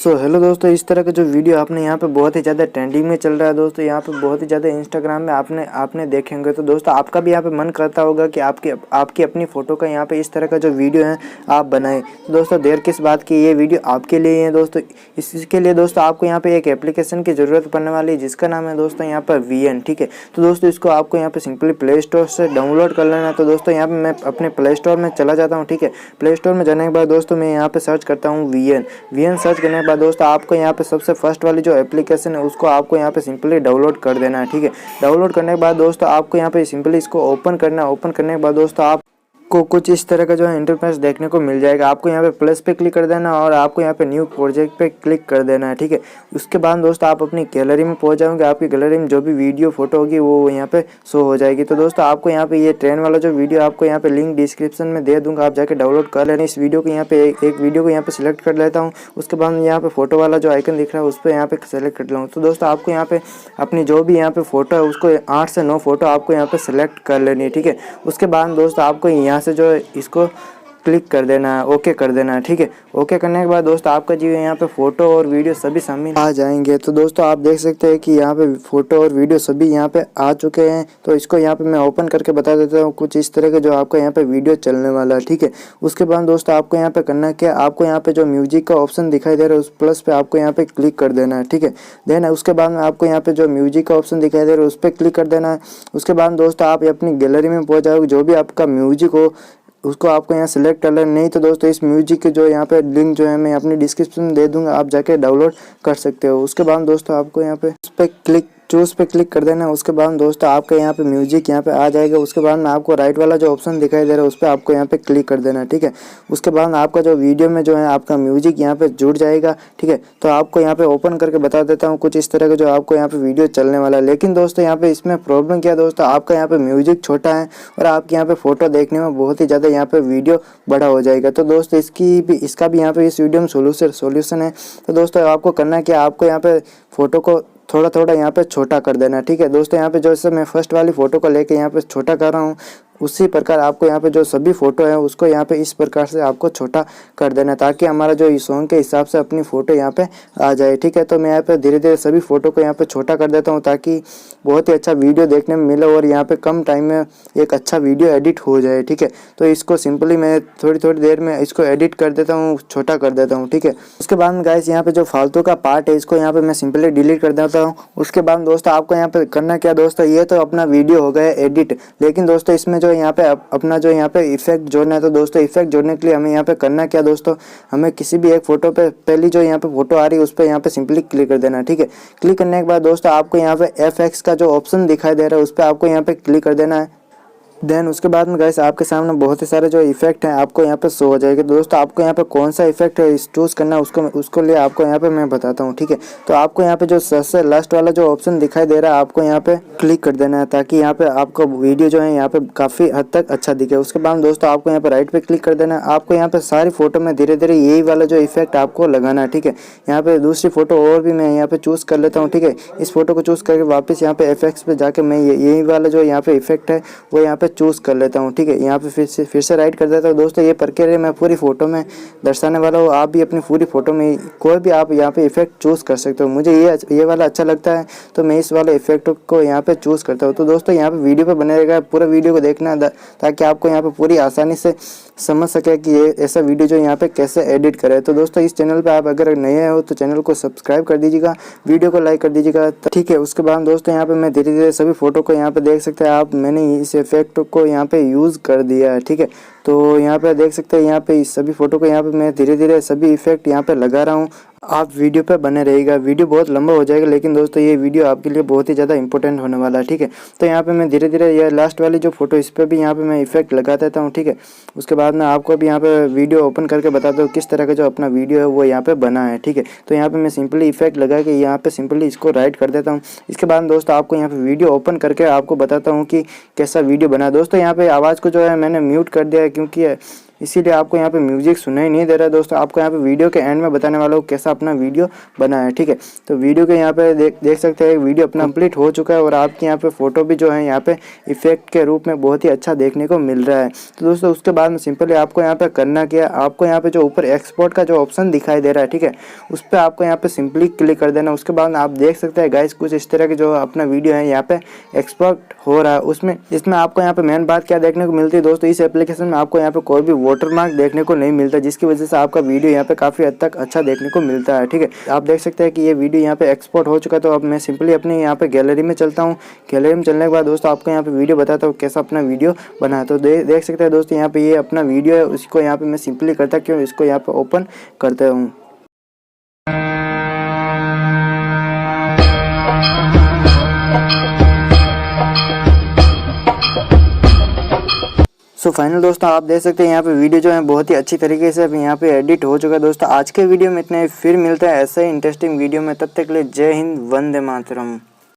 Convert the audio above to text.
So hello दोस्तों, इस तरह का जो वीडियो आपने यहाँ पे बहुत ही ज़्यादा ट्रेंडिंग में चल रहा है दोस्तों, यहाँ पे बहुत ही ज़्यादा इंस्टाग्राम में आपने देखेंगे। तो दोस्तों आपका भी यहाँ पे मन करता होगा कि आपकी अपनी फ़ोटो का यहाँ पे इस तरह का जो वीडियो है आप बनाएं। तो दोस्तों देर किस बात की, ये वीडियो आपके लिए है दोस्तों। इसके लिए दोस्तों आपको यहाँ पे एक एप्लीकेशन की ज़रूरत पड़ने वाली है, जिसका नाम है दोस्तों यहाँ पर VN। ठीक है, तो दोस्तों इसको आपको यहाँ पे सिंपली प्ले स्टोर से डाउनलोड कर लेना है। तो दोस्तों यहाँ पे मैं अपने प्ले स्टोर में चला जाता हूँ। ठीक है, प्ले स्टोर में जाने के बाद दोस्तों मैं यहाँ पे सर्च करता हूँ VN सर्च करने के बाद दोस्तों आपको यहाँ पे सबसे फर्स्ट वाली जो एप्लीकेशन है उसको आपको यहाँ पे सिंपली डाउनलोड कर देना है। ठीक है, डाउनलोड करने के बाद दोस्तों आपको यहाँ पे सिंपली इसको ओपन करना है। ओपन करने के बाद दोस्तों आप को कुछ इस तरह का जो है इंटरफेस देखने को मिल जाएगा। आपको यहाँ पे प्लस पे क्लिक कर देना और आपको यहाँ पे न्यू प्रोजेक्ट पे क्लिक कर देना है। ठीक है, उसके बाद दोस्तों आप अपनी गैलरी में पहुँच जाओगे। आपकी गैलरी में जो भी वीडियो फोटो होगी वो यहाँ पे शो हो जाएगी। तो दोस्तों आपको यहाँ पे ये ट्रेन वाला जो वीडियो आपको यहाँ पे लिंक डिस्क्रिप्शन में दे दूँगा, आप जाके डाउनलोड कर लेना। इस वीडियो को यहाँ पे एक वीडियो को यहाँ पे सिलेक्ट कर लेता हूँ। उसके बाद यहाँ पे फोटो वाला जो आइकन दिख रहा है उस पर यहाँ पे सेलेक्ट कर लूँ। तो दोस्तों आपको यहाँ पे अपनी जो भी यहाँ पे फोटो है उसको 8 से 9 फोटो आपको यहाँ पे सेलेक्ट कर लेनी है। ठीक है, उसके बाद दोस्तों आपको यहाँ से जो इसको क्लिक कर देना है, ओके कर देना है। ठीक है, ओके करने के बाद दोस्तों आपका जी यहाँ पे फ़ोटो और वीडियो सभी शामिल आ जाएंगे। तो दोस्तों आप देख सकते हैं कि यहाँ पे फ़ोटो और वीडियो सभी यहाँ पे आ चुके हैं। तो इसको यहाँ पे मैं ओपन करके बता देता हूँ कुछ इस तरह का जो आपका यहाँ पे वीडियो चलने वाला है। ठीक है, उसके बाद दोस्तों आपको यहाँ पे करना क्या, आपको यहाँ पे जो म्यूजिक का ऑप्शन दिखाई दे रहा है उस प्लस पे आपको यहाँ पे क्लिक कर देना है। ठीक है, देन उसके बाद में आपको यहाँ पे जो म्यूजिक का ऑप्शन दिखाई दे रहा है उस पर क्लिक कर देना है। उसके बाद दोस्तों आप अपनी गैलरी में पहुँच जाओगे, जो भी आपका म्यूजिक हो उसको आपको यहाँ सेलेक्ट कर लेना। नहीं तो दोस्तों इस म्यूजिक के जो यहाँ पे लिंक जो है मैं अपनी डिस्क्रिप्शन में दे दूंगा, आप जाके डाउनलोड कर सकते हो। उसके बाद दोस्तों आपको यहाँ पे उस पर चूज़ पे क्लिक कर देना है। उसके बाद दोस्तों आपका यहाँ पे म्यूजिक यहाँ पे आ जाएगा। उसके बाद में आपको राइट वाला जो ऑप्शन दिखाई दे रहा है उस पर आपको यहाँ पे क्लिक कर देना है। ठीक है, उसके बाद आपका जो वीडियो में जो है आपका म्यूजिक यहाँ पे जुड़ जाएगा। ठीक है, तो आपको यहाँ पे ओपन करके बता देता हूँ कुछ इस तरह का जो आपको यहाँ पे वीडियो चलने वाला है। लेकिन दोस्तों यहाँ पे इसमें प्रॉब्लम क्या है दोस्तों, आपका यहाँ पे म्यूजिक छोटा है और आपके यहाँ पे फोटो देखने में बहुत ही ज़्यादा यहाँ पे वीडियो बड़ा हो जाएगा। तो दोस्तों इसका भी यहाँ पे इस वीडियो में सोल्यूशन है। तो दोस्तों आपको करना क्या, आपको यहाँ पे फोटो को थोड़ा थोड़ा यहाँ पे छोटा कर देना। ठीक है दोस्तों, यहाँ पे जैसे मैं फर्स्ट वाली फ़ोटो को लेके यहाँ पे छोटा कर रहा हूँ, उसी प्रकार आपको यहाँ पे जो सभी फ़ोटो है उसको यहाँ पे इस प्रकार से आपको छोटा कर देना, ताकि हमारा जो इस सॉन्ग के हिसाब से अपनी फ़ोटो यहाँ पे आ जाए। ठीक है, तो मैं यहाँ पे धीरे धीरे सभी फ़ोटो को यहाँ पे छोटा कर देता हूँ, ताकि बहुत ही अच्छा वीडियो देखने में मिले और यहाँ पे कम टाइम में एक अच्छा वीडियो एडिट हो जाए। ठीक है, तो इसको सिंपली मैं थोड़ी देर में इसको एडिट कर देता हूँ, छोटा कर देता हूँ। ठीक है, उसके बाद गाइस यहाँ पे जो फालतू का पार्ट है इसको यहाँ पे मैं सिंपली डिलीट कर देता हूँ। उसके बाद दोस्तों आपको यहाँ पे करना क्या दोस्तों, ये तो अपना वीडियो हो गया एडिट, लेकिन दोस्तों इसमें जो यहाँ पे अपना जो यहाँ पे इफेक्ट जोड़ना है। तो दोस्तों इफेक्ट जोड़ने के लिए हमें यहाँ पे करना क्या दोस्तों, हमें किसी भी एक फोटो पे पहली जो यहाँ पे फोटो आ रही है उस पर यहाँ पे सिंपली क्लिक कर देना है। ठीक है, क्लिक करने के बाद दोस्तों आपको यहाँ पे FX का जो ऑप्शन दिखाई दे रहा है उस पर आपको यहाँ पे क्लिक कर देना है। देन उसके बाद में गाइस आपके सामने बहुत ही सारे जो इफेक्ट हैं आपको यहाँ पे शो हो जाएगा। दोस्तों आपको यहाँ पे कौन सा इफेक्ट है चूज़ करना है उसको लिए आपको यहाँ पे मैं बताता हूँ। ठीक है, तो आपको यहाँ पे जो सबसे लास्ट वाला जो ऑप्शन दिखाई दे रहा है आपको यहाँ पे क्लिक कर देना है, ताकि यहाँ पे आपको वीडियो जो है यहाँ पे काफ़ी हद तक अच्छा दिखे। उसके बाद दोस्तों आपको यहाँ पे राइट पे क्लिक कर देना है। आपको यहाँ पे सारी फोटो में धीरे धीरे यही वाला जो इफेक्ट आपको लगाना है। ठीक है, यहाँ पे दूसरी फोटो और भी मैं यहाँ पे चूज़ कर लेता हूँ। ठीक है, इस फोटो को चूज़ करके वापस यहाँ पे FX पे जाके मैं यही वाला जो यहाँ पे इफेक्ट है वो यहाँ पे चूज़ कर लेता हूँ। ठीक है, यहाँ पे फिर से राइट कर देता हूँ। दोस्तों ये प्रक्रिया मैं पूरी फोटो में दर्शाने वाला हूँ, आप भी अपनी पूरी फोटो में कोई भी आप यहाँ पे इफेक्ट चूज़ कर सकते हो। मुझे ये वाला अच्छा लगता है तो मैं इस वाले इफेक्ट को यहाँ पे चूज़ करता हूँ। तो दोस्तों यहाँ पे वीडियो पे बने रहेगा, पूरा वीडियो को देखना ताकि आपको यहाँ पे पूरी आसानी से समझ सके कि ये ऐसा वीडियो जो यहाँ पे कैसे एडिट करें। तो दोस्तों इस चैनल पे आप अगर नए हो तो चैनल को सब्सक्राइब कर दीजिएगा, वीडियो को लाइक कर दीजिएगा। ठीक है, उसके बाद दोस्तों यहाँ पे मैं धीरे धीरे सभी फोटो को यहाँ पे देख सकते हैं आप, मैंने इस इफेक्ट को यहाँ पे यूज़ कर दिया है। ठीक है, तो यहाँ पे देख सकते हैं यहाँ पे इस सभी फोटो को यहाँ पे मैं धीरे धीरे सभी इफेक्ट यहाँ पे लगा रहा हूँ। आप वीडियो पे बने रहिएगा, वीडियो बहुत लंबा हो जाएगा लेकिन दोस्तों ये वीडियो आपके लिए बहुत ही ज़्यादा इंपॉर्टेंट होने वाला है। ठीक है, तो यहाँ पे मैं धीरे धीरे ये लास्ट वाली जो फोटो इस पर भी यहाँ पे मैं इफेक्ट लगा देता हूँ। ठीक है, उसके बाद मैं आपको भी यहाँ पे वीडियो ओपन करके बताता हूँ किस तरह का जो अपना वीडियो है वो यहाँ पे बना है। ठीक है, तो यहाँ पे मैं सिंपली इफेक्ट लगा के यहाँ पे सिंपली इसको राइट कर देता हूँ। इसके बाद दोस्तों आपको यहाँ पे वीडियो ओपन करके आपको बताता हूँ कि कैसा वीडियो बना है। दोस्तों यहाँ पे आवाज़ को जो है मैंने म्यूट कर दिया है, क्योंकि इसीलिए आपको यहाँ पे म्यूजिक सुनाई नहीं दे रहा है दोस्तों। आपको यहाँ पे वीडियो के एंड में बताने वाला हूँ कैसा अपना वीडियो बना है, ठीक है। तो वीडियो के यहाँ पे देख सकते हैं वीडियो अपना कंप्लीट हो चुका है और आपके यहाँ पे फोटो भी जो है यहाँ पे इफेक्ट के रूप में बहुत ही अच्छा देखने को मिल रहा है। तो दोस्तों उसके बाद में सिंपली आपको यहाँ पे करना क्या, आपको यहाँ पे जो ऊपर एक्सपोर्ट का जो ऑप्शन दिखाई दे रहा है, ठीक है, उस पर आपको यहाँ पे सिंपली क्लिक कर देना। उसके बाद आप देख सकते हैं गाइस कुछ इस तरह के जो अपना वीडियो है यहाँ पे एक्सपोर्ट हो रहा है। इसमें आपको यहाँ पे मेन बात क्या देखने को मिलती है दोस्तों, इस एप्लीकेशन में आपको यहाँ पे कोई भी वाटरमार्क देखने को नहीं मिलता, जिसकी वजह से आपका वीडियो यहाँ पे काफ़ी हद तक अच्छा देखने को मिलता है, ठीक है। आप देख सकते हैं कि ये वीडियो यहाँ पे एक्सपोर्ट हो चुका है। तो अब मैं सिंपली अपने यहाँ पे गैलरी में चलता हूँ। गैलरी में चलने के बाद दोस्तों आपको यहाँ पे वीडियो बताता हूँ कैसा अपना वीडियो बना है। तो देख सकते हैं दोस्तों यहाँ पे ये अपना वीडियो है, उसको यहाँ पे मैं सिंपली करता क्यों, इसको यहाँ पे ओपन करता हूँ। सो फाइनल दोस्तों आप देख सकते हैं यहाँ पे वीडियो जो है बहुत ही अच्छी तरीके से यहाँ पे एडिट हो चुका है। दोस्तों आज के वीडियो में इतना ही, फिर मिलता है ऐसे ही इंटरेस्टिंग वीडियो में। तब तक के लिए जय हिंद, वंदे मातरम।